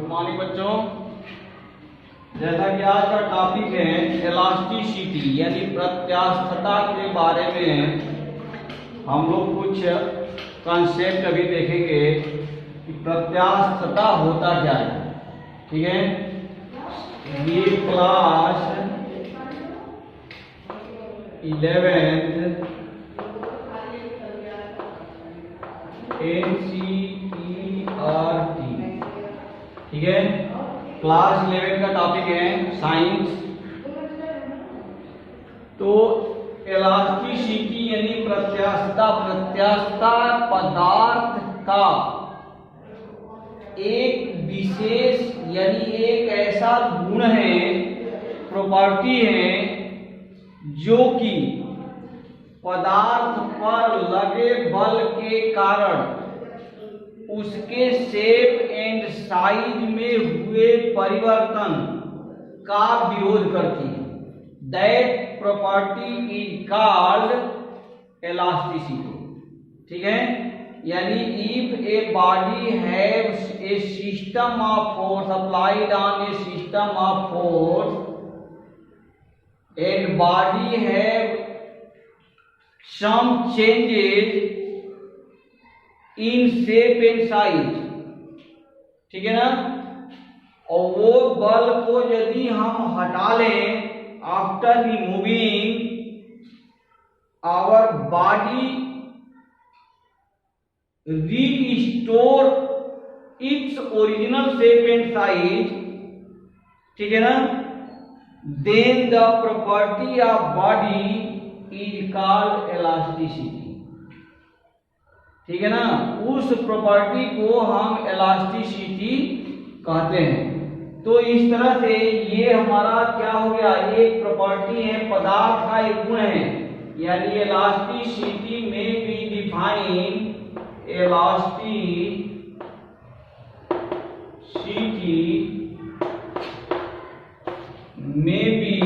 Good morning बच्चों। जैसा कि आज का टॉपिक है इलास्टिसिटी यानी प्रत्यास्थता के बारे में हम लोग कुछ कॉन्सेप्ट अभी देखेंगे कि प्रत्यास्थता होता क्या है। ठीक है, ये क्लास 11th NCERT, ठीक है, क्लास 11 का टॉपिक है साइंस। तो इलास्टिसिटी यानी प्रत्यास्थता पदार्थ का एक विशेष यानी एक ऐसा गुण है, प्रॉपर्टी है, जो कि पदार्थ पर लगे बल के कारण उसके शेप एंड साइज में हुए परिवर्तन का विरोध करती है। That property is called elasticity. ठीक है, यानी if a body haves A system of force applied on A system of force and body have some changes in shape and size, ठीक है ना, और वो बल को यदि हम हटा लें after removing our body restore its original shape and size, ठीक है ना, then the property of body is called elasticity. ठीक है ना, उस प्रॉपर्टी को हम इलास्टिसिटी कहते हैं। तो इस तरह से ये हमारा क्या हो गया, एक प्रॉपर्टी है, पदार्थ का एक गुण है, यानी इलास्टिसिटी में बी डिफाइन में B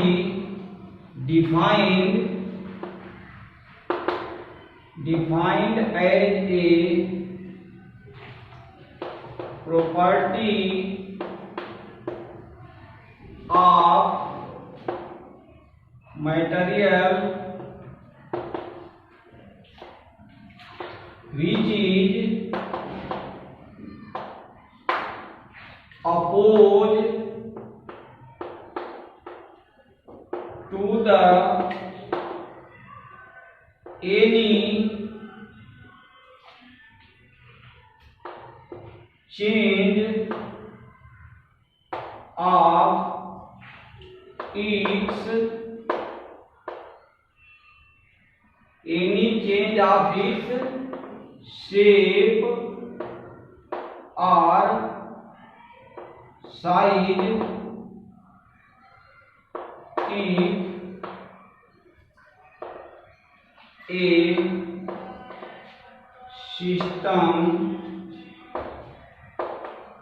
defined as a property of material which is opposed to the any change of its shape or size if a system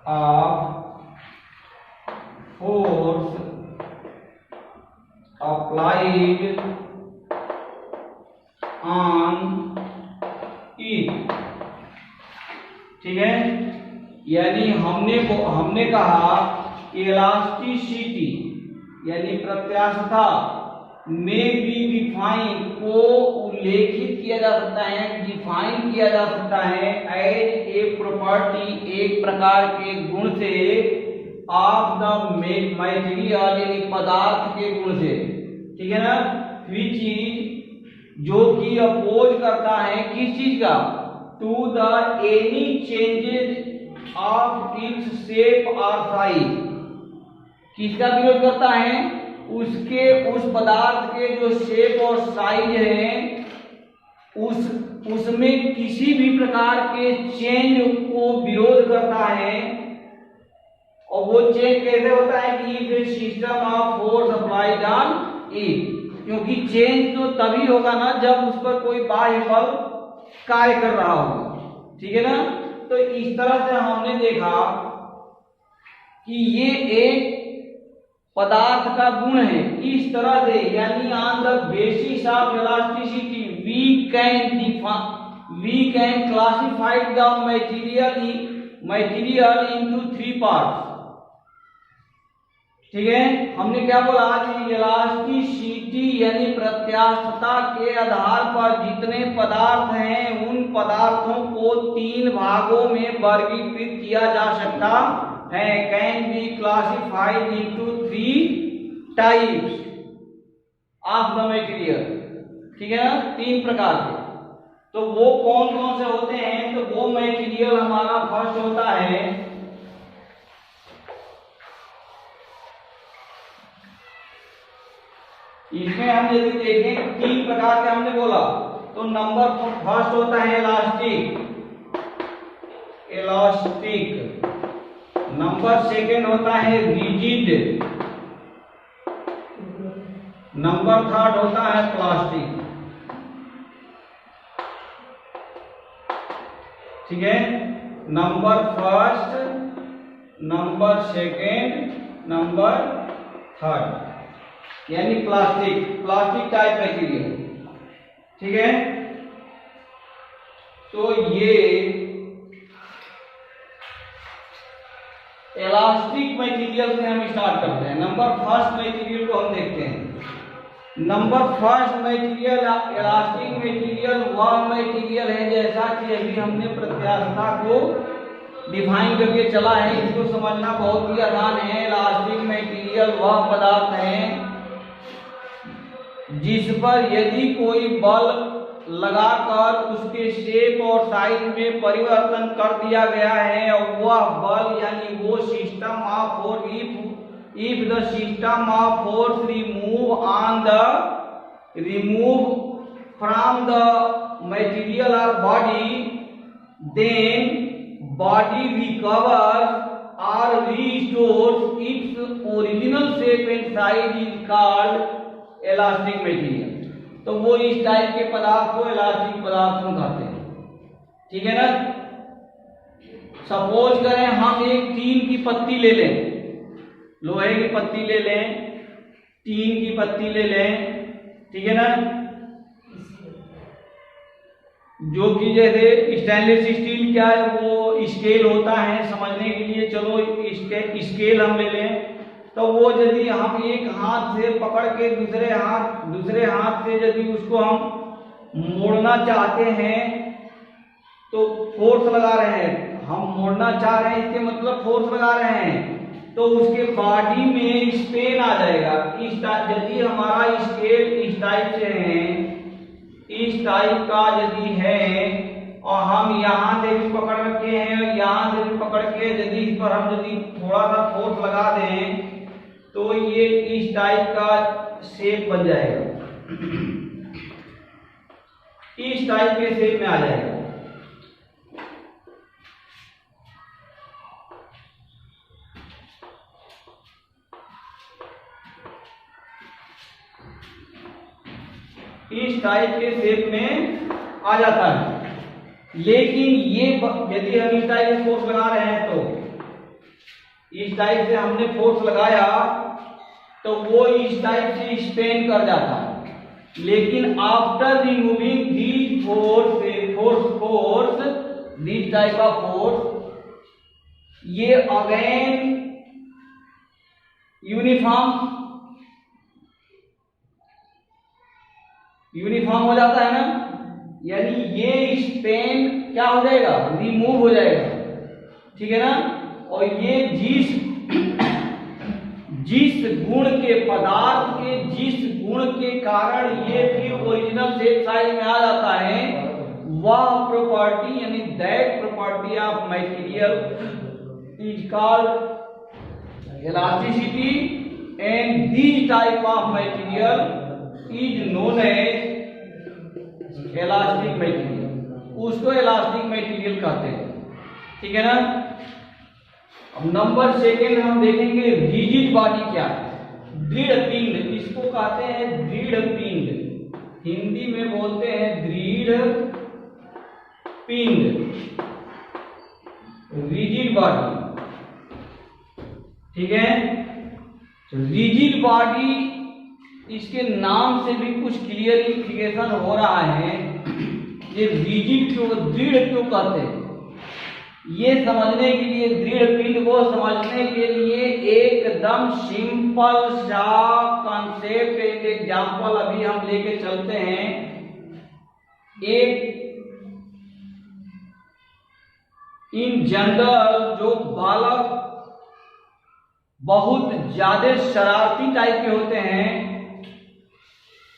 of force applied on it। ठीक है, यानी हमने कहा इलास्टिसिटी यानी प्रत्यास्थता में भी डिफाइन को उल्लेखित किया जा सकता है, डिफाइन किया जा सकता है एज ए प्रॉपर्टी, एक प्रकार के गुण से, ऑफ द मटेरियल यानी पदार्थ के गुण से। ठीक है ना, विच चीज जो कि अपोज करता है किस चीज का, to the any changes of its shape और साइज, किसका विरोध करता है, उसके उस पदार्थ के जो शेप और साइज है उसमें किसी भी प्रकार के चेंज को विरोध करता है। और वो चेंज कैसे होता है कि if A system of force applied on it, क्योंकि चेंज तो तभी होगा ना जब उस पर कोई बाह्य बल कार्य कर रहा होगा। ठीक है ना, तो इस तरह से हमने देखा कि ये एक पदार्थ का गुण है। इस तरह से यानी on the basis of elasticity we can classify the material into 3 parts. ठीक है, हमने क्या बोला कि इलास्टिसिटी यानी प्रत्यास्थता के आधार पर जितने पदार्थ हैं उन पदार्थों को 3 भागों में वर्गीकृत किया जा सकता है, can be classified into 3 types of the material. ठीक है ना, 3 प्रकार के। तो वो कौन कौन से होते हैं? तो वो मटेरियल हमारा फर्स्ट होता है इसमें हम यदि देखें 3 प्रकार के हमने बोला, तो नंबर फर्स्ट होता है इलास्टिक, नंबर सेकंड होता है रिजिड, नंबर थर्ड होता है प्लास्टिक। ठीक है, number first, number second, number third यानी प्लास्टिक टाइप मटेरियल। ठीक है, तो ये इलास्टिक मटेरियल से हम स्टार्ट करते हैं। नंबर फर्स्ट मटेरियल को हम देखते हैं। Number first material elastic material वह मटेरियल है, जैसा कि अभी हमने प्रत्यास्थता को डिफाइन करके चला है, इसको समझना बहुत ही आसान है। इलास्टिक मटेरियल वह पदार्थ है जिस पर यदि कोई बल लगाकर उसके शेप और साइज में परिवर्तन कर दिया गया है, और वह बल यानी वो system of force if the system of force remove from the material or body, then body recovers or restores its original shape and size is called elastic material। तो वो इस टाइप के पदार्थ को इलास्टिक पदार्थ हम कहते हैं। ठीक है ना, सपोज करें हम एक टीन की पत्ती ले लें, लोहे की पत्ती ले लें, टीन की पत्ती ले लें। ठीक है ना, जो कि जैसे स्टेनलेस स्टील क्या है, वो स्केल होता है समझने के लिए। चलो स्केल हम ले लें, तो वो यदि हम एक हाथ से पकड़ के दूसरे हाथ से यदि उसको हम मोड़ना चाहते हैं तो फोर्स लगा रहे हैं, हम मोड़ना चाह रहे हैं, इसके मतलब फोर्स लगा रहे हैं, तो उसके बॉडी में स्पेन आ जाएगा। यदि हमारा स्केल इस टाइप से है, इस टाइप का यदि है, और हम यहाँ से भी पकड़ रखे हैं, यहाँ से भी पकड़ के यदि इस पर हम यदि थोड़ा सा फोर्स लगा दें तो ये इस टाइप का शेप बन जाएगा, इस टाइप के शेप में आ जाएगा। इस टाइप के शेप में आ जाता है। लेकिन ये यदि हम इस टाइप से फोर्स लगा रहे हैं, तो इस टाइप से हमने फोर्स लगाया तो वो इस टाइप से स्पेन कर जाता है। लेकिन after removing this force this type of force, ये अगेन यूनिफॉर्म हो जाता है ना, यानी ये स्पेन क्या हो जाएगा, रिमूव हो जाएगा। ठीक है ना, और ये जिस गुण के पदार्थ के जिस गुण के कारण ये फिर ओरिजिनल शेप साइज में आ जाता है, वह प्रॉपर्टी यानी that property of material is called elasticity, and this type of material is known as elastic material. उसको इलास्टिक मटेरियल कहते हैं। ठीक है ना, अब नंबर सेकेंड हम देखेंगे रिजिड बॉडी क्या है। दृढ़ पिंड, इसको कहते हैं दृढ़ पिंड, हिंदी में बोलते हैं दृढ़ पिंड, रिजिड बॉडी। ठीक है, रिजिड बॉडी, इसके नाम से भी कुछ क्लियरिफिकेशन हो रहा है। ये रिजिड क्यों, दृढ़ क्यों कहते हैं, ये समझने के लिए, दृढ़ पिंड को समझने के लिए एकदम सिंपल सा कॉन्सेप्ट, एक एग्जांपल अभी हम लेके चलते हैं। एक इन जनरल जो बालक बहुत ज्यादा शरारती टाइप के होते हैं,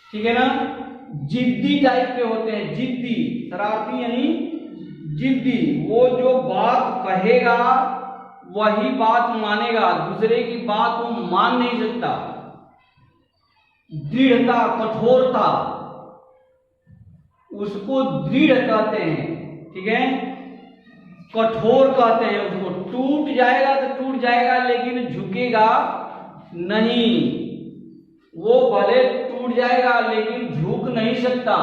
ठीक है ना, जिद्दी टाइप के होते हैं, जिद्दी, शरारती यानी जिद्दी। वो जो बात कहेगा वही बात मानेगा, दूसरे की बात वो मान नहीं सकता। दृढ़ता, कठोरता, उसको दृढ़ कहते हैं, ठीक है, कठोर कहते हैं उसको। टूट जाएगा तो टूट जाएगा, लेकिन झुकेगा नहीं। वो भले टूट जाएगा लेकिन झुक नहीं सकता।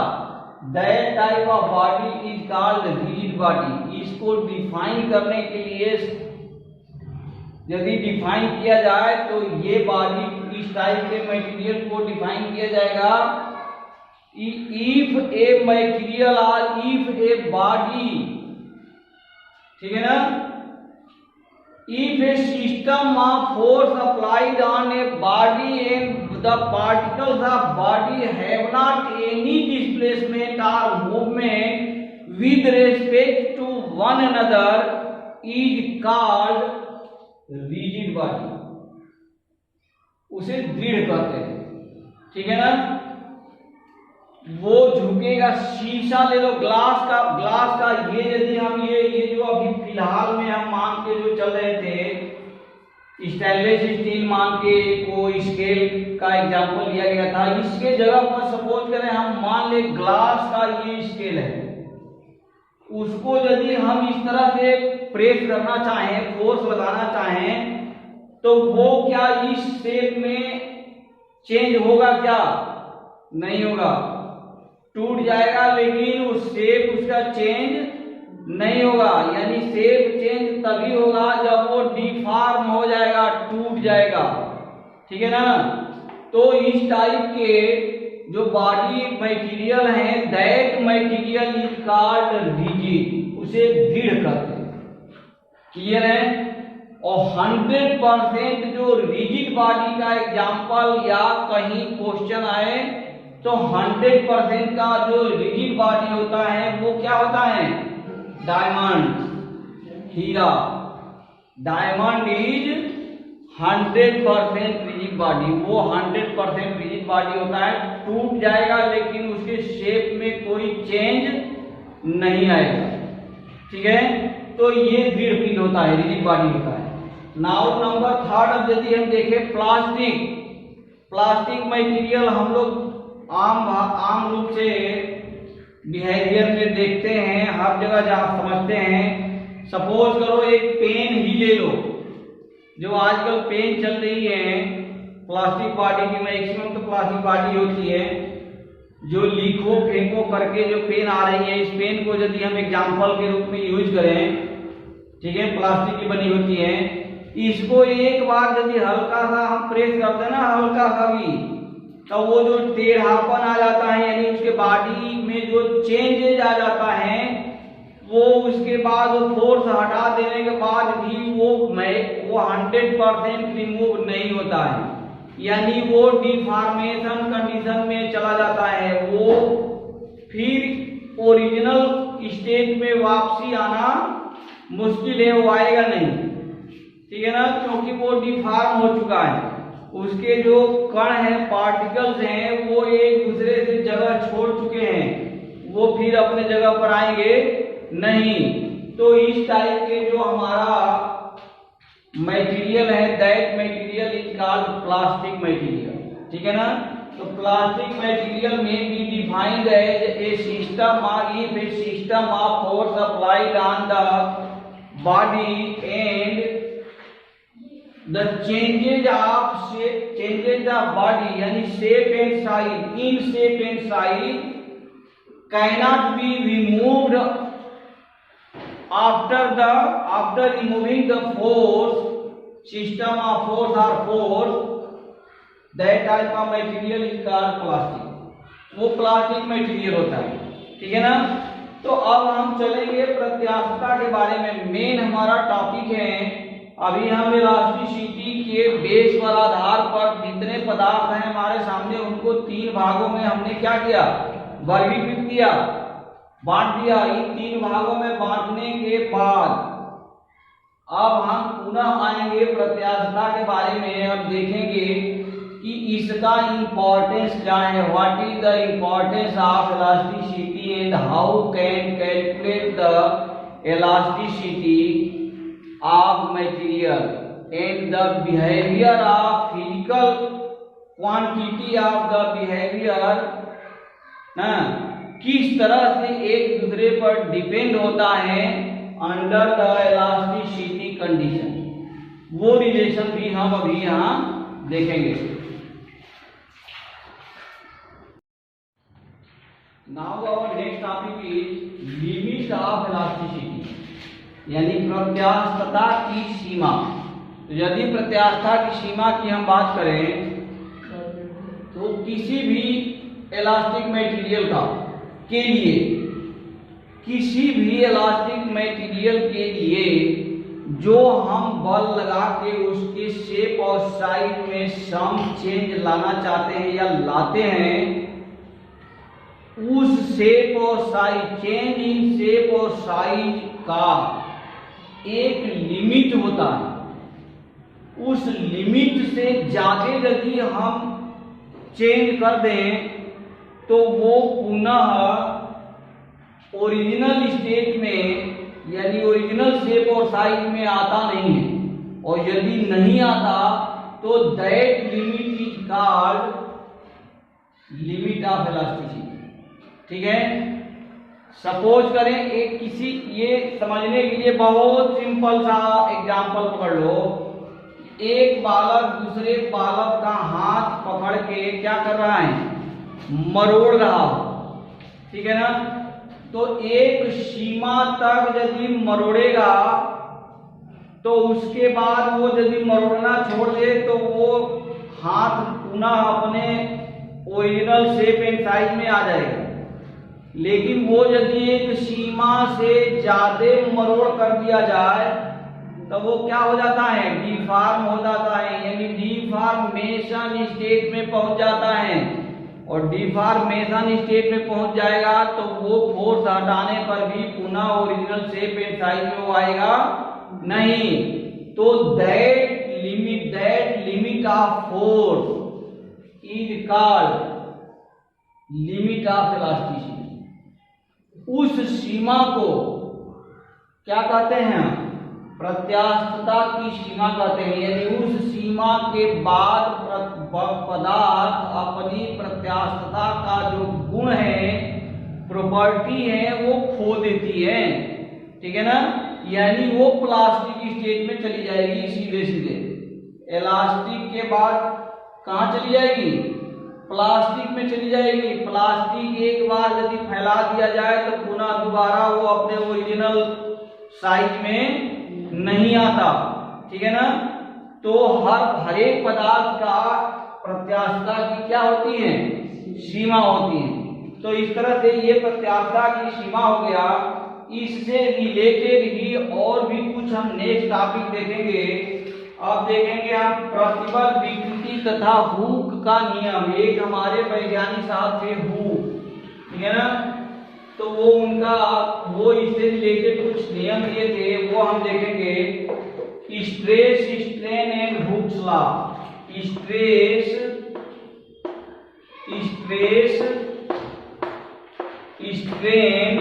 That type of body is called rigid body. इसको डिफाइन करने के लिए यदि डिफाइन किया जाए तो ये बॉडी, इस टाइप के मटेरियल को डिफाइन किया जाएगा, इफ ए मटेरियल और इफ ए बॉडी, ठीक है ना, if a system of force applied on a body and the particles of body have not any displacement or movement with respect to one another is called rigid body। उसे दृढ़ कहते हैं, ठीक है ना। वो झुकेगा। शीशा ले लो, ग्लास का ये यदि हम ये जो अभी फिलहाल में हम मान के जो चल रहे थे, स्टेनलेस स्टील मान के कोई स्केल का एग्जांपल लिया गया था। इसके जगह पर सपोज करें हम मान ले ग्लास का ये स्केल है, उसको यदि हम इस तरह से प्रेस करना चाहें, फोर्स लगाना चाहें, तो वो क्या इस शेप में चेंज होगा? क्या नहीं होगा, टूट जाएगा, लेकिन उस शेप उसका चेंज नहीं होगा। यानी शेप चेंज तभी होगा जब वो डिफॉर्म हो जाएगा, टूट जाएगा, ठीक है ना। तो इस टाइप के जो बॉडी मटेरियल है, that material is called rigid, उसे दृढ़ कहते हैं। क्लियर है? और 100% जो रिजिड बॉडी का एग्जांपल या कहीं क्वेश्चन आए तो 100% का जो रिजिड बॉडी होता है वो क्या होता है? डायमंड, हीरा। Diamond is 100% rigid body. वो 100% रिजिड बॉडी होता है, टूट जाएगा लेकिन उसके शेप में कोई चेंज नहीं आएगा, ठीक है। तो ये दृढ़ पिंड होता है, रिजिड बॉडी होता है। नाउ नंबर 3 यदि हम देखें प्लास्टिक मटेरियल हम लोग आम रूप से बिहेवियर में देखते हैं, हर जगह जहाँ समझते हैं। सपोज करो एक पेन ही ले लो, जो आजकल पेन चल रही है प्लास्टिक बॉडी की, मैक्सिमम तो प्लास्टिक बॉडी होती है। जो लिखो फेंको करके जो पेन आ रही है, इस पेन को यदि हम एग्जाम्पल के रूप में यूज करें, ठीक है, प्लास्टिक की बनी होती है। इसको एक बार यदि हल्का सा हम प्रेस करते हैं ना, हल्का सा भी, तो वो जो टेढ़ापन आ जाता है, यानी उसके बॉडी में जो चेंजेज आ जाता है, वो उसके बाद फोर्स हटा देने के बाद भी वो 100% रिमूव नहीं होता है। यानी वो डिफॉर्मेशन कंडीशन में चला जाता है, वो फिर ओरिजिनल स्टेट में वापसी आना मुश्किल है, वो आएगा नहीं, ठीक है ना, क्योंकि वो डिफॉर्म हो चुका है। उसके जो कण हैं, पार्टिकल्स हैं, वो एक दूसरे से जगह छोड़ चुके हैं, वो फिर अपने जगह पर आएंगे नहीं। तो इस टाइप के जो हमारा मटेरियल है, that material is called plastic material, ठीक है ना। तो प्लास्टिक मटेरियल में be defined as a system of force applied on the body and the changes of body, yani shape and size, in shape and size cannot be removed after removing the force, system of force or force, that type of material is called plastic। वो plastic material होता है, ठीक है ना। तो अब हम चलेंगे प्रत्यास्थता के बारे में। मेन हमारा टॉपिक है अभी हम इलास्टिसिटी के बेस पर आधार पर जितने पदार्थ हैं हमारे सामने उनको 3 भागों में हमने क्या किया, वर्गीकृत किया, बांट दिया। इन 3 भागों में बांटने के बाद अब हम पुनः आएंगे प्रत्यास्थता के बारे में। अब देखेंगे कि इसका इंपॉर्टेंस क्या है, what is the importance of elasticity and how can calculate the elasticity of material and the behaviour of physical quantity of the behaviour ना किस तरह से एक दूसरे पर डिपेंड होता है अंडर द इलास्टिसिटी कंडीशन, वो रिलेशन भी हम अभी यहां देखेंगे। Now our next topic is limit of elasticity, यानी प्रत्यास्थता की सीमा। तो यदि प्रत्यास्थता की सीमा की हम बात करें तो किसी भी इलास्टिक मटेरियल का के लिए, किसी भी इलास्टिक मटेरियल के लिए जो हम बल लगा के उसके शेप और साइज में सम चेंज लाना चाहते हैं या लाते हैं, उस शेप और साइज, चेंज इन शेप और साइज का एक लिमिट होता है। उस लिमिट से ज्यादा यदि हम चेंज कर दें तो वो पुनः ओरिजिनल स्टेट में यानी ओरिजिनल शेप और साइज में आता नहीं है, और यदि नहीं आता तो that limit is called limit of elasticity. ठीक है, सपोज करें एक किसी, ये समझने के लिए बहुत सिंपल सा एग्जांपल पकड़ लो। एक बालक दूसरे बालक का हाथ पकड़ के क्या कर रहा है, मरोड़ रहा हो, ठीक है ना। तो एक सीमा तक यदि मरोड़ेगा तो उसके बाद वो यदि मरोड़ना छोड़ दे तो वो हाथ पुनः अपने ओरिजिनल शेप एंड साइज में आ जाएगा। लेकिन वो यदि एक सीमा से ज्यादा मरोड़ कर दिया जाए तो वो क्या हो जाता है, डिफॉर्म हो जाता है, यानी डिफॉर्मेशन स्टेट में पहुंच जाता है। और डिफॉर्मेशन स्टेट में पहुंच जाएगा तो वो फोर्स हटाने पर भी पुनः ओरिजिनल शेप एंड साइज में वो आएगा नहीं। तो that limit of force is called limit of elasticity. उस सीमा को क्या कहते हैं, प्रत्यास्थता की सीमा कहते हैं। यानी उस सीमा के बाद पदार्थ अपनी प्रत्यास्थता का जो गुण है, प्रॉपर्टी है, वो खो देती है। ठीक है ना, यानी वो प्लास्टिक स्टेज में चली जाएगी सीधे सीधे। इलास्टिक के बाद कहाँ चली जाएगी, प्लास्टिक में चली जाएगी। प्लास्टिक एक बार यदि फैला दिया जाए तो पुनः दोबारा वो अपने ओरिजिनल साइज में नहीं आता। ठीक है ना, तो हर एक पदार्थ का प्रत्यास्थता की क्या होती है, सीमा होती है। तो इस तरह से ये प्रत्यास्थता की सीमा हो गया। इससे रिलेटेड ही और भी कुछ हम नेक्स्ट टॉपिक देखेंगे। अब देखेंगे हम प्रतिबल विकृति तथा हुक का नियम। एक हमारे वैज्ञानिक साहब थे हुक, ठीक है ना, तो वो उनका वो इससे रिलेटेड कुछ नियम दिए थे, वो हम देखेंगे। Stress strain and Hooke's law. Stress strain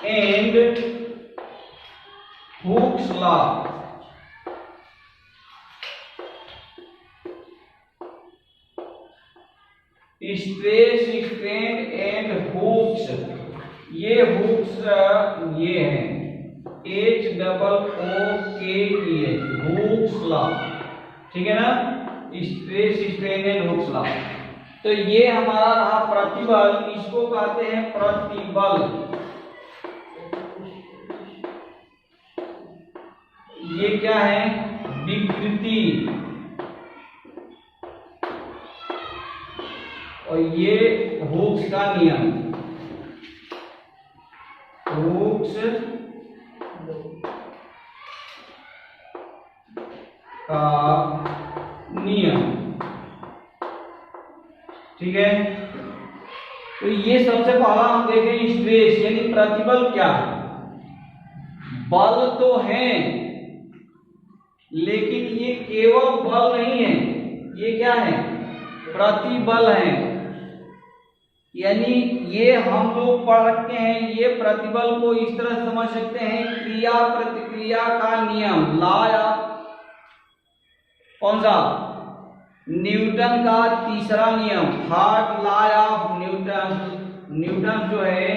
and Hooke's law. Stress strain and Hooke's, ये हुक्स ये है HOOKES, हुक्स लॉ। ठीक है ना, stress strain and Hooke's law. तो ये हमारा रहा प्रतिबल, इसको कहते हैं प्रतिबल। ये क्या है, विकृति। और ये हुक्स का नियम, हुक्स का नियम। ठीक है, तो ये सबसे पहला हम देखें स्ट्रेस यानी प्रतिबल क्या है। बल तो है लेकिन ये केवल बल नहीं है, ये क्या है, प्रतिबल है। यानी ये हम लोग पढ़ रखे हैं, ये प्रतिबल को इस तरह समझ सकते हैं, क्रिया प्रतिक्रिया का नियम, लॉ कौन सा, न्यूटन का तीसरा नियम, third law of Newton. Newton जो है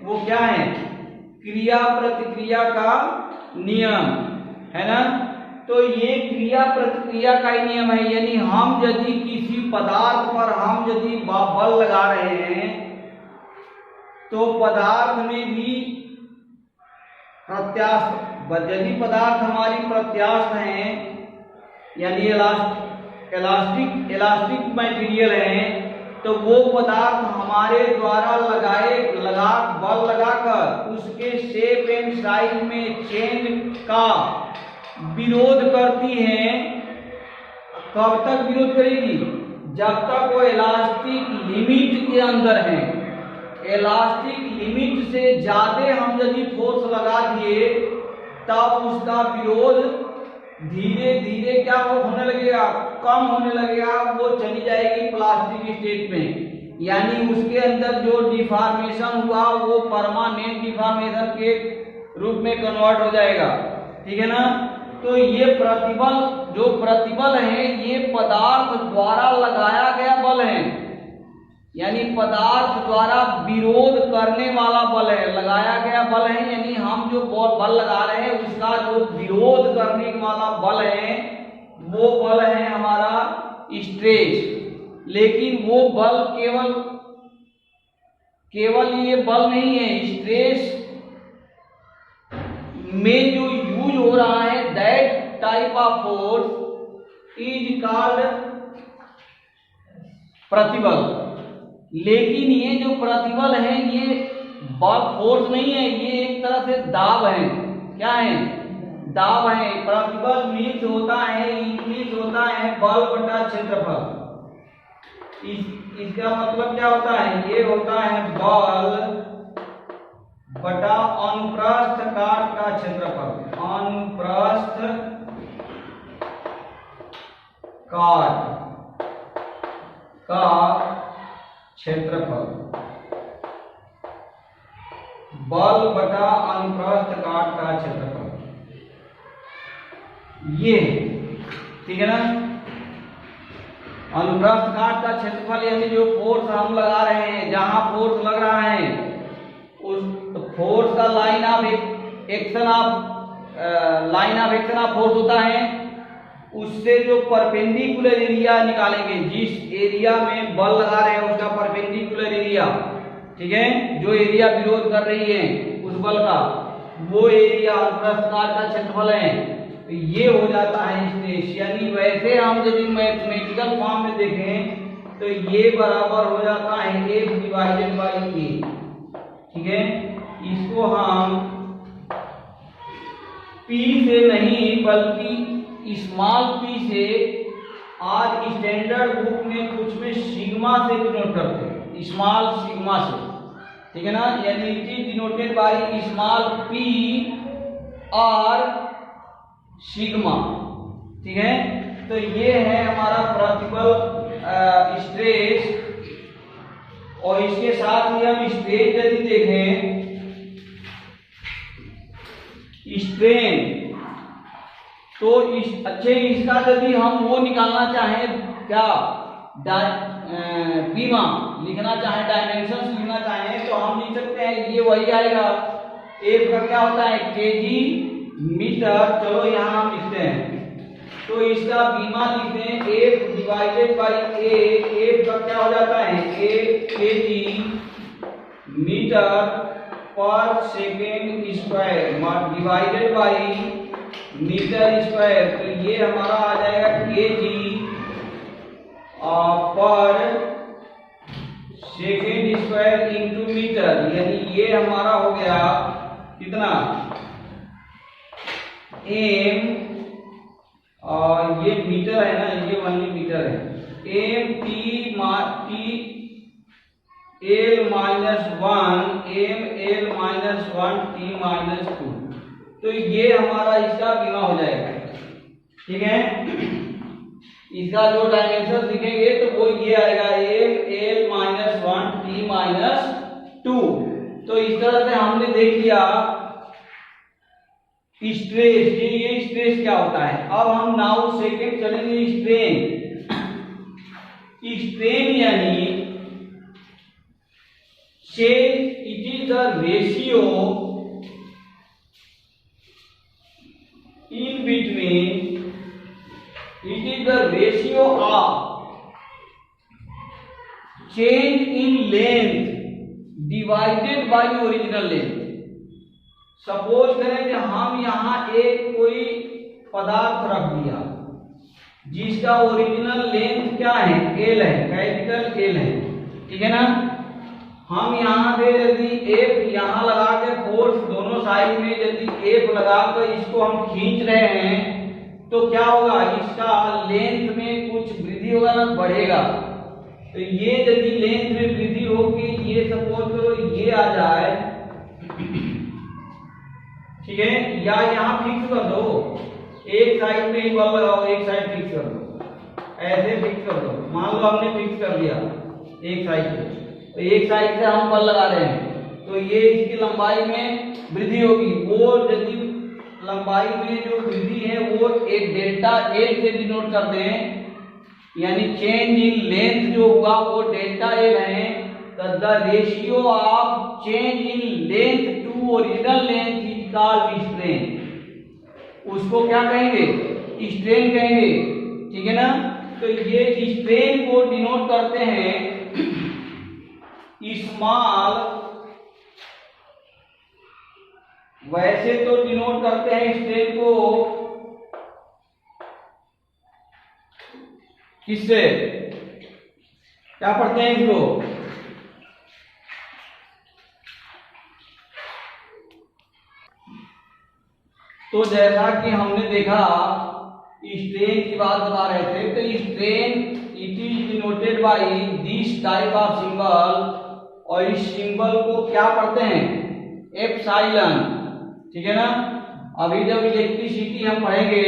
वो क्या है, क्रिया प्रतिक्रिया का नियम है ना। तो ये क्रिया प्रतिक्रिया का ही नियम है। यानी हम यदि किसी पदार्थ पर हम यदि बल लगा रहे हैं तो पदार्थ में भी प्रत्यास्थ, यदि पदार्थ हमारी प्रत्यास्थ हैं यानी इलास्टिक मटेरियल है, तो वो पदार्थ हमारे द्वारा बल लगाकर उसके शेप एंड साइज में चेंज का विरोध करती है। कब तक विरोध करेगी, जब तक वो इलास्टिक लिमिट के अंदर है। इलास्टिक लिमिट से ज्यादा हम यदि फोर्स लगा दिए तब उसका विरोध धीरे धीरे क्या होने लगेगा, कम होने लगेगा, वो चली जाएगी प्लास्टिक स्टेट में। यानी उसके अंदर जो डिफॉर्मेशन हुआ वो परमानेंट डिफॉर्मेशन के रूप में कन्वर्ट हो जाएगा। ठीक है ना। तो ये प्रतिबल, जो प्रतिबल है ये पदार्थ द्वारा लगाया गया बल है, यानी पदार्थ द्वारा विरोध करने वाला बल है, लगाया गया बल है। यानी हम जो बल लगा रहे हैं उसका जो विरोध करने वाला बल है वो बल है हमारा स्ट्रेस। लेकिन वो बल केवल ये बल नहीं है, स्ट्रेस में जो यूज हो रहा है that type of force is called प्रतिबल। लेकिन ये जो प्रतिबल है ये बल फोर्स नहीं है, ये एक तरह से दाब है। क्या है, दाब है। प्रतिबल मीन्स होता है, इंक्रीज होता है बल बटा क्षेत्रफल। इसका मतलब क्या होता है, ये होता है बल बटा अनुप्रस्थ काट का क्षेत्रफल, अनुप्रस्थ काट का क्षेत्रफल, बल बटा अनुप्रस्थ काट का क्षेत्रफल, ये ठीक है ना। अनुप्रस्थ काट का क्षेत्रफल यानी जो फोर्स हम लगा रहे हैं, जहां फोर्स लग रहा है उस फोर्स का line of action of force होता है, उससे जो परपेंडिकुलर एरिया निकालेंगे, जिस एरिया में बल लगा रहे हैं उसका परपेंडिकुलर एरिया, ठीक है, जो एरिया विरोध कर रही है उस बल का, वो एरिया अनुप्रस्थ काट का क्षेत्रफल है। तो ये हो जाता है स्ट्रेस। यानी वैसे हम यदि मैथमेटिकल फॉर्म में देखें तो ये बराबर हो जाता है F डिवाइडेड बाई A। ठीक है, इसको हम P से नहीं बल्कि स्मॉल p से, आज स्टैंडर्ड बुक में कुछ में सिग्मा से डिनोट करते हैं, स्मॉल सिग्मा से। ठीक है ना। यानी it is denoted by small p और सिग्मा। ठीक है, तो ये है हमारा प्रतिबल स्ट्रेस। और इसके साथ ही हम स्ट्रेन यदि देखें, स्ट्रेन तो इसका यदि हम वो निकालना चाहें, क्या बीमा लिखना चाहें, डायमेंशन लिखना चाहें, तो हम लिख सकते हैं, ये वही आएगा। एफ का क्या होता है, केजी मीटर। चलो यहाँ हम लिखते हैं, तो इसका बीमा लिखते हैं F divided by A। F का क्या हो जाता है, A केजी मीटर पर second square divided by metre square. तो ये हमारा आ जाएगा केजी पर सेकेंड स्क्वायर इंटू मीटर। यानी ये हमारा हो गया कितना, m और ये मीटर है ना, ये ओनली मीटर है। M T L minus one M L minus one T minus two, तो ये हमारा इसका बीमा हो जाएगा। ठीक है, इसका जो डायमेंशन लिखेंगे तो वो ये आएगा M L minus one T minus two. तो इस तरह से हमने देख लिया स्ट्रेस, ये स्ट्रेस क्या होता है। अब हम नाउ सेकंड चलेंगे स्ट्रेन। स्ट्रेन यानी it is the ratio in between, it is the ratio of change in length divided by original length। Suppose करें कि हम यहाँ एक कोई पदार्थ रख दिया जिसका ओरिजिनल लेंथ क्या है, एल है, कैपिटल एल है, ठीक है ना। हम यहाँ से यदि एफ यहाँ लगा के फोर्स दोनों साइड में यदि एफ लगा कर इसको हम खींच रहे हैं तो क्या होगा, इसका लेंथ में कुछ वृद्धि होगा ना, बढ़ेगा। तो ये यदि लेंथ में वृद्धि होगी, ये सपोज करो ये आ जाए, ठीक है, या यहाँ फिक्स कर दो, एक साइड में ही बल लगाओ, एक साइड फिक्स कर दो, ऐसे फिक्स कर दो। मान लो हमने फिक्स कर दिया एक साइड पे, तो एक साइड से हम बल लगा रहे हैं तो ये इसकी लंबाई में वृद्धि होगी। वो यदि लंबाई में जो वृद्धि है वो एक डेल्टा एल से डिनोट करते हैं, यानी चेंज इन लेंथ जो हुआ वो डेल्टा एल है। The ratio of change in length to original length is called strain. उसको क्या कहेंगे, स्ट्रेन कहेंगे, ठीक है ना। तो ये स्ट्रेन को डिनोट करते हैं स्मॉल, वैसे तो डिनोट करते हैं स्ट्रेन को किससे, क्या पढ़ते हैं इसको, तो जैसा कि हमने देखा स्ट्रेन की बात बता रहे थे, तो strain it is denoted by this type of symbol, और इस सिंबल को क्या पढ़ते हैं, एप्सिलॉन, ठीक है ना। अभी जब इलेक्ट्रिसिटी हम पढ़ेंगे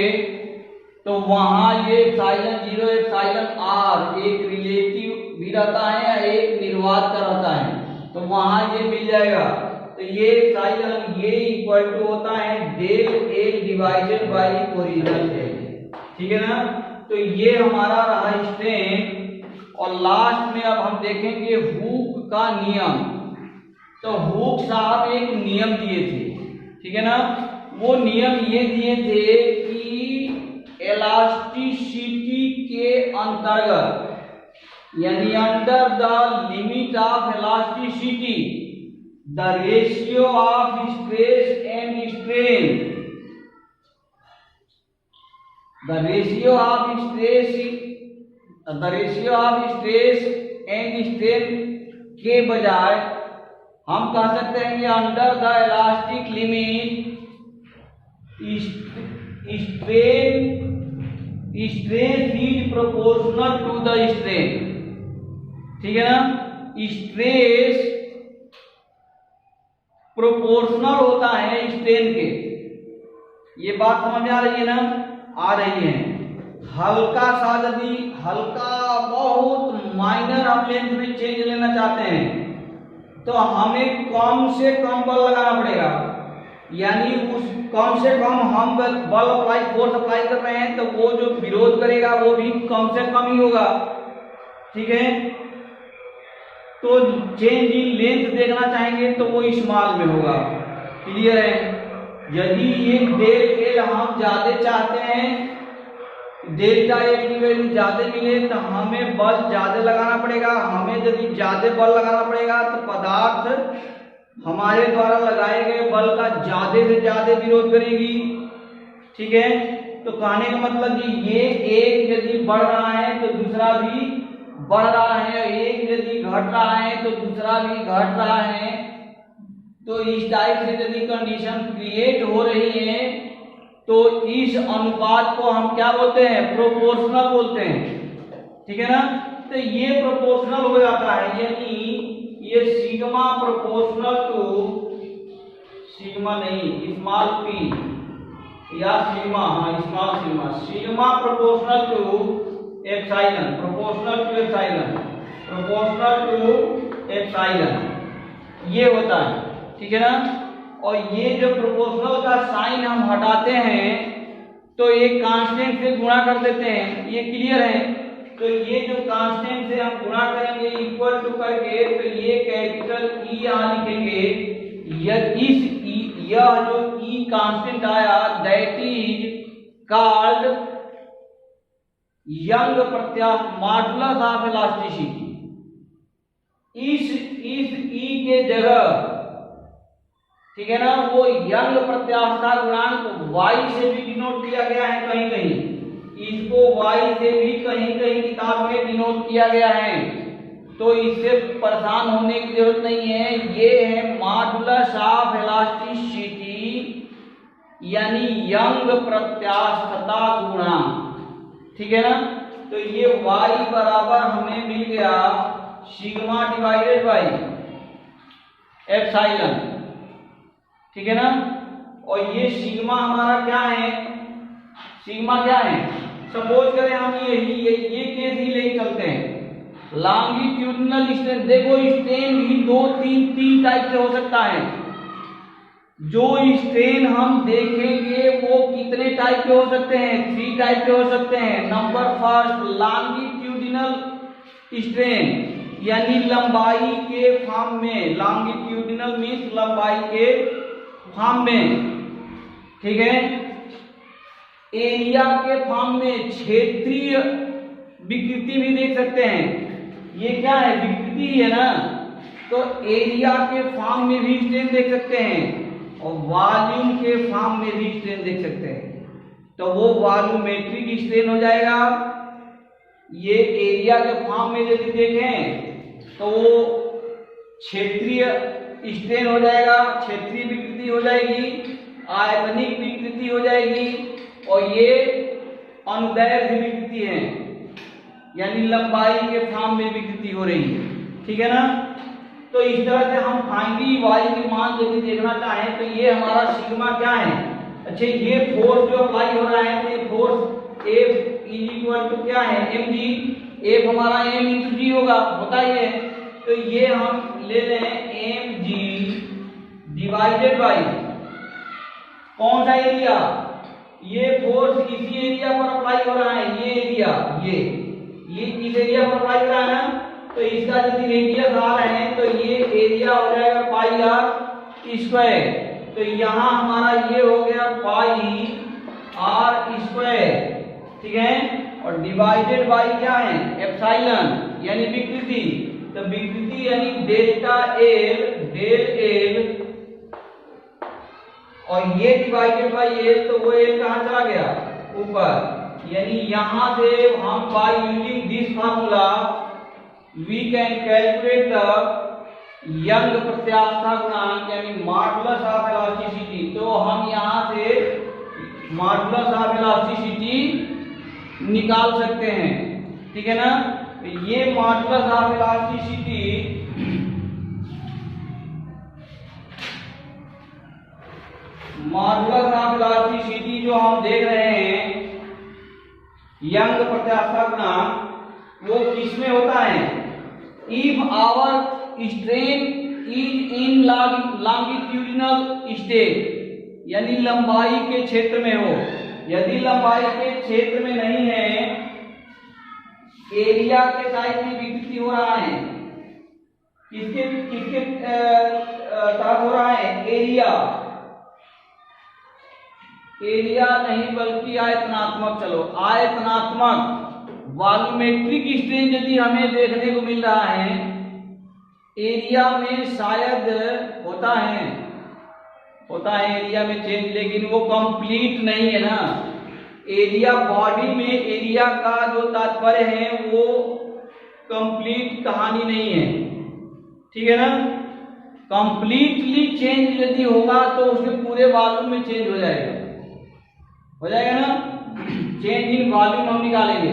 तो वहां ये एप्सिलॉन जीरो एप्सिलॉन आर एक रिलेटिव भी रहता है या एक निर्वात का रहता है, तो वहां ये मिल जाएगा। तो ये एप्सिलॉन ये इक्वल टू होता है del L divided by original L, ठीक है ना। तो ये हमारा रहा स्ट्रेन। और लास्ट में अब हम देखेंगे हुक का नियम। तो हुक साहब एक नियम दिए थे, ठीक है ना। वो नियम ये दिए थे कि इलास्टिसिटी के अंतर्गत, यानी under the limit of elasticity the ratio of stress and strain, the ratio of stress and strain के बजाय हम कह सकते हैं कि under the elastic limit stress is proportional to the strain, ठीक है ना। स्ट्रेस प्रोपोर्शनल होता है स्ट्रेन के, ये बात समझ में आ रही है ना, आ रही है। हल्का सा यदि हल्का बहुत माइनर आप लेंथ में चेंज लेना चाहते हैं तो हमें कम से कम बल लगाना पड़ेगा, यानी उस कम से कम हम बल अप्लाई फोर्स अप्लाई कर रहे हैं तो वो जो विरोध करेगा वो भी कम से कम ही होगा, ठीक है। तो चेंज इन लेंथ देखना चाहेंगे तो वो स्मॉल में होगा, क्लियर है। यदि ये डेल एल हम ज्यादा चाहते हैं, डेल्टा एल की वैल्यू ज्यादा मिले तो हमें बल ज्यादा लगाना पड़ेगा। हमें यदि ज्यादा बल लगाना पड़ेगा तो पदार्थ हमारे द्वारा लगाए गए बल का ज्यादा से ज्यादा विरोध करेगी, ठीक है। तो कहने का मतलब कि ये एक यदि बढ़ रहा है तो दूसरा भी बढ़ रहा है, एक यदि घट रहा है तो दूसरा भी घट रहा है। तो इस टाइप से यदि कंडीशन क्रिएट हो रही है तो इस अनुपात को हम क्या बोलते हैं? प्रोपोर्शनल बोलते हैं, ठीक है ना। तो ये प्रोपोर्शनल हो जाता है, यानी ये सिग्मा प्रोपोर्शनल टू सिग्मा नहीं स्मॉल p या सिग्मा, हाँ small sigma, sigma proportional to epsilon, proportional to epsilon, proportional to epsilon, ये होता है, ठीक है ना। और ये जो प्रोपोर्शनल का साइन हम हटाते हैं तो ये कांस्टेंट से गुणा कर देते हैं, ये क्लियर है। तो ये जो कांस्टेंट से हम गुणा करेंगे इक्वल टू करके, तो ये कैपिटल E यहाँ लिखेंगे। यह जो E कांस्टेंट आया दैट इज कॉल्ड यंग प्रत्यास्थ मॉडुलस ऑफ इलास्टिसिटी। इस E के जगह, ठीक है ना, वो यंग प्रत्यास्थता गुणांक y से भी डिनोट किया गया है कहीं कहीं, इसको y से भी कहीं कहीं किताब में डिनोट किया गया है, तो इससे परेशान होने की जरूरत नहीं है। ये है मॉडुलस ऑफ इलास्टिसिटी, यानी यंग प्रत्यास्थता गुणांक, ठीक है ना। तो ये y बराबर हमें मिल गया सिग्मा डिवाइडेड बाई एप्सिलॉन, ठीक है ना। और ये सिग्मा हमारा क्या है? सिग्मा क्या है? सपोज करें हम ये केस ही ले चलते हैं, लॉन्गिट्यूडिनल स्ट्रेन। देखो स्ट्रेन भी तीन टाइप से हो सकता है। जो स्ट्रेन हम देखेंगे वो कितने टाइप के हो सकते हैं? 3 टाइप के हो सकते हैं। नंबर फर्स्ट, लॉन्गिट्यूडिनल स्ट्रेन, यानी लंबाई के फॉर्म में, लॉन्गिट्यूडिनल मीन्स लंबाई के फॉर्म में, ठीक है। एरिया के फॉर्म में क्षेत्रीय विकृति भी देख सकते हैं। ये क्या है? विकृति है ना। तो एरिया के फॉर्म में भी स्ट्रेन देख सकते हैं और वॉल्यूम के फॉर्म में भी स्ट्रेन देख सकते हैं। तो वो वॉल्यूमेट्रिक स्ट्रेन हो जाएगा। ये एरिया के फॉर्म में यदि देखें तो वो क्षेत्रीय स्ट्रेन हो जाएगा, क्षेत्रीय विकृति हो जाएगी, आयतनिक विकृति हो जाएगी, और ये अनुदैर्ध्य विकृति है, यानी लंबाई के फॉर्म में विकृति हो रही है, ठीक है ना। तो इस तरह से हम फाइनली y के मान यदि देखना चाहें तो ये हमारा सिग्मा क्या है? अच्छा, ये फोर्स जो अप्लाई हो रहा है तो ये फोर्स F इक्वल टू क्या है? mg। F हमारा m इंटू g होता ही है। तो ये हम ले लें mg डिवाइडेड बाई कौन सा एरिया? ये फोर्स इसी एरिया पर अप्लाई हो रहा है, ये एरिया, ये इस एरिया पर अप्लाई हो रहा है ना। तो इसका यदि रेडियस r है तो ये एरिया हो जाएगा पाई r स्क्वायर। तो यहाँ हमारा ये हो गया पाई r स्क्वायर, ठीक है। और डिवाइडेड बाई क्या है? एप्सिलॉन, यानी विकृति। तो विकृति यानी डेल्टा एल, डेल एल, और ये डिवाइडेड बाई एल, तो वो एल कहाँ चला गया? ऊपर। यानी यहां से हम by using this formula we can calculate the Young प्रत्यास्थता गुणांक, यानी मॉडुलस ऑफ इलास्टिसिटी। तो हम यहां से मॉडुलस ऑफ इलास्टिसिटी निकाल सकते हैं, ठीक है ना। ये मॉडुलस ऑफ इलास्टिसिटी जो हम देख रहे हैं यंग प्रत्यास्थता गुणांक, वो किसमें होता है? If our strain is in longitudinal state, यानी लंबाई के क्षेत्र में हो। यदि लंबाई के क्षेत्र में नहीं है, एरिया के साइड में विकृति हो रहा है, किसके किसके तरफ हो रहा है? एरिया नहीं बल्कि आयतनात्मक। चलो, आयतनात्मक वॉल्यूमेट्रिक स्ट्रेन यदि हमें देखने को मिल रहा है, एरिया में शायद होता है एरिया में चेंज, लेकिन वो कंप्लीट नहीं है ना। एरिया बॉडी में एरिया का जो तात्पर्य है वो कंप्लीट कहानी नहीं है, ठीक है ना। कंप्लीटली चेंज यदि होगा तो उसके पूरे वॉल्यूम में चेंज हो जाएगा, हो जाएगा ना। चेंज इन वॉल्यूम हम निकालेंगे,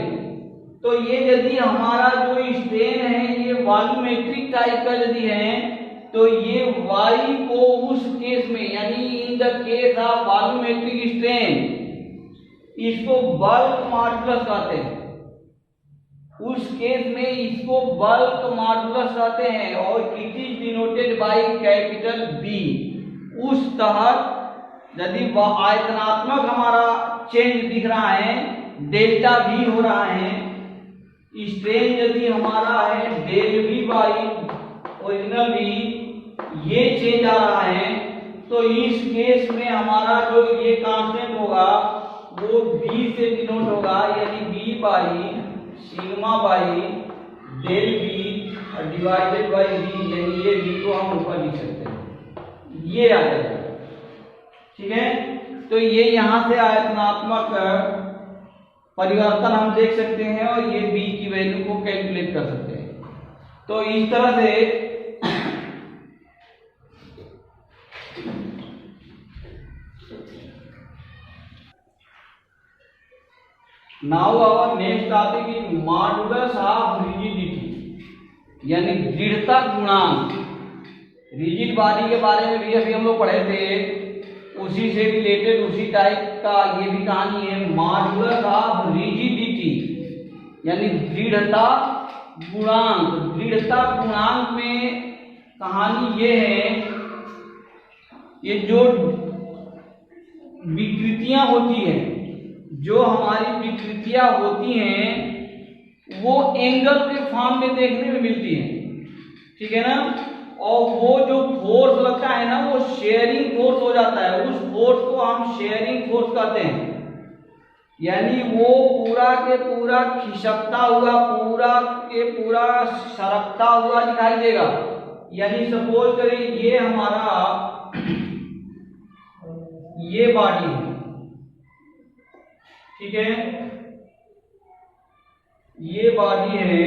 तो ये यदि हमारा जो स्ट्रेन है ये वॉल्यूमेट्रिक टाइप का यदि है, तो ये y को उस केस में यानी in the case of volumetric strain इसको बल्क मॉडुलस कहते हैं। उस केस में इसको बल्क मॉडुलस कहते हैं और it is denoted by capital B। उस तहत यदि आयतनात्मक हमारा चेंज दिख रहा है, डेल्टा V हो रहा है, स्ट्रेन यदि हमारा है del V by original V, ये चेंज आ रहा है, तो इस केस में हमारा जो ये कांस्टेंट होगा वो B से डिनोट होगा, यानी B by sigma by del V divided by V, यानी ये V को हम ऊपर लिख सकते हैं, ये आ जाएगा। ठीक है, तो ये यहां से आयतनात्मक परिवर्तन हम देख सकते हैं और ये B की वैल्यू को कैलकुलेट कर सकते हैं। तो इस तरह से now our next topic is modulus of rigidity, यानी दृढ़ता गुणांक। रिजिड बॉडी के बारे में भी अभी हम लोग पढ़े थे, उसी से रिलेटेड उसी टाइप का ये भी कहानी है। मॉडुलस ऑफ रिजिडिटी यानी दृढ़ता गुणांक। दृढ़ता गुणांक में कहानी ये है, ये जो विकृतियां होती हैं, जो हमारी विकृतियां होती हैं वो एंगल के फॉर्म में देखने में मिलती हैं। ठीक है ना, और वो जो फोर्स लगता है ना वो शेयरिंग फोर्स हो जाता है। उस फोर्स को हम शेयरिंग फोर्स कहते हैं, यानी वो पूरा के पूरा खिसकता हुआ, पूरा के पूरा सरकता हुआ दिखाई देगा। यानी सपोज करें ये हमारा ये बॉडी है, ठीक है, ये बॉडी है,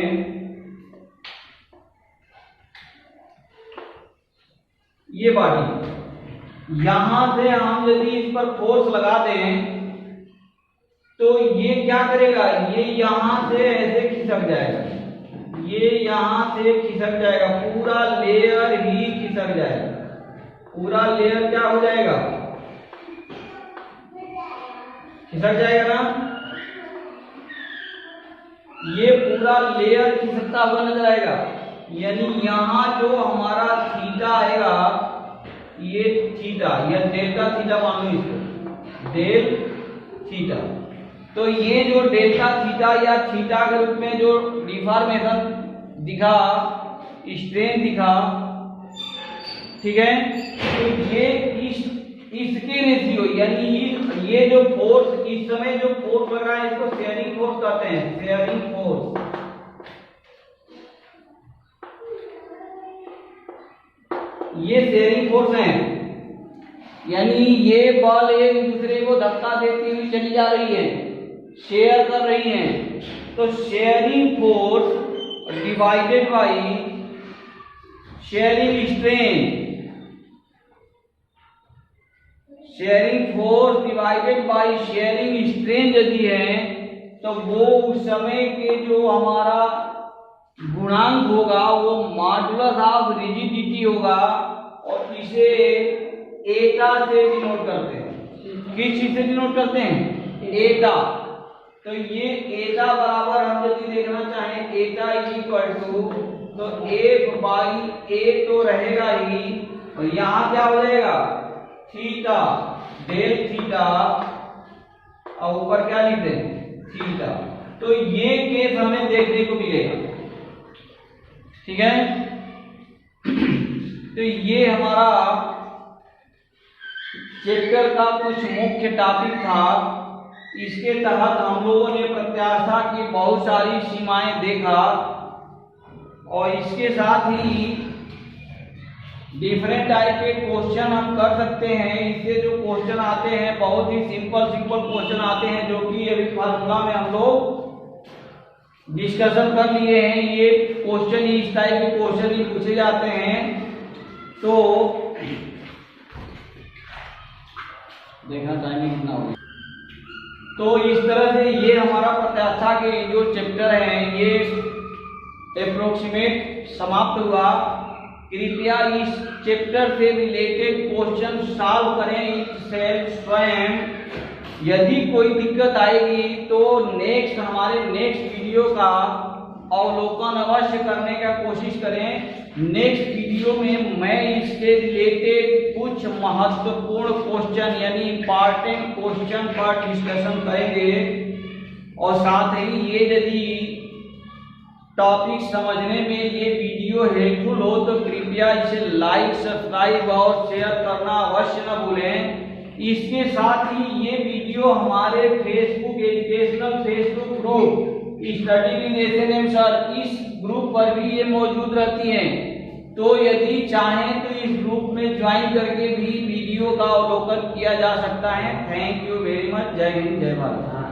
ये बॉडी, यहां से हम यदि इस पर फोर्स लगा दें तो ये क्या करेगा, ये यहां से ऐसे खिसक जाएगा, ये यहां से खिसक जाएगा, पूरा लेयर ही खिसक जाएगा, पूरा लेयर क्या हो जाएगा, खिसक जाएगा ना। ये पूरा लेयर खिसकता हुआ नजर आएगा, यानी यहाँ जो हमारा थीटा आएगा, ये थीटा या डेल्टा थीटा मान लो इसको, डेल थीटा। तो ये जो डेल्टा थीटा या थीटा के रूप में जो डिफॉर्मेशन दिखा, स्ट्रेन दिखा, ठीक है, तो ये इसके रेशियो, यानी ये जो फोर्स इस समय जो फोर्स लग रहा है इसको शेयरिंग फोर्स कहते हैं, शेयरिंग फोर्स। ये शेयरिंग फोर्स है, यानी ये बॉल एक दूसरे को धक्का देती हुई चली जा रही है, शेयर कर रही है। तो sharing force divided by sharing strain, sharing force divided by sharing strain यदि है तो वो उस समय के जो हमारा गुणांक होगा वो मॉडुलस ऑफ रिजिडिटी होगा, और इसे एटा से डिनोट करते हैं। किस चीज से डिनोट करते हैं, एटा। तो ये एटा बराबर हम यदि देखना चाहें, एटा इज इक्वल टू, तो एफ बाई ए तो रहेगा ही, और यहाँ क्या हो जाएगा, थीटा, डेल थीटा, और ऊपर क्या लिख दें, थीटा। तो ये केस हमें देखने को मिलेगा, ठीक है। तो ये हमारा चैप्टर का कुछ मुख्य टॉपिक था। इसके तहत हम लोगों ने प्रत्याशा की बहुत सारी सीमाएं देखा, और इसके साथ ही डिफरेंट टाइप के क्वेश्चन हम कर सकते हैं। इससे जो क्वेश्चन आते हैं बहुत ही सिंपल क्वेश्चन आते हैं, जो कि अभी फार्मूला में हम लोग डिस्कशन कर लिए हैं। ये क्वेश्चन ही इस टाइप के क्वेश्चन ही पूछे जाते हैं। तो देखना टाइमिंग कितना हो गया। तो इस तरह से ये हमारा प्रत्याशा के जो चैप्टर हैं ये अप्रोक्सीमेट समाप्त हुआ। कृपया इस चैप्टर से रिलेटेड क्वेश्चन सॉल्व करें स्वयं। यदि कोई दिक्कत आएगी तो हमारे नेक्स्ट वीडियो का अवलोकन अवश्य करने का कोशिश करें। नेक्स्ट वीडियो में मैं इससे रिलेटेड कुछ महत्वपूर्ण क्वेश्चन यानी इंपॉर्टेंट क्वेश्चन पर डिस्कशन करेंगे और साथ ही ये यदि टॉपिक समझने में ये वीडियो हेल्पफुल हो तो कृपया इसे लाइक, सब्सक्राइब और शेयर करना अवश्य न भूलें। इसके साथ ही ये वीडियो हमारे educational Facebook group study with SNM sir इस ग्रुप पर भी ये मौजूद रहती हैं। तो यदि चाहें तो इस ग्रुप में ज्वाइन करके भी वीडियो का अवलोकन किया जा सकता है। Thank you very much. जय हिंद, जय भारत।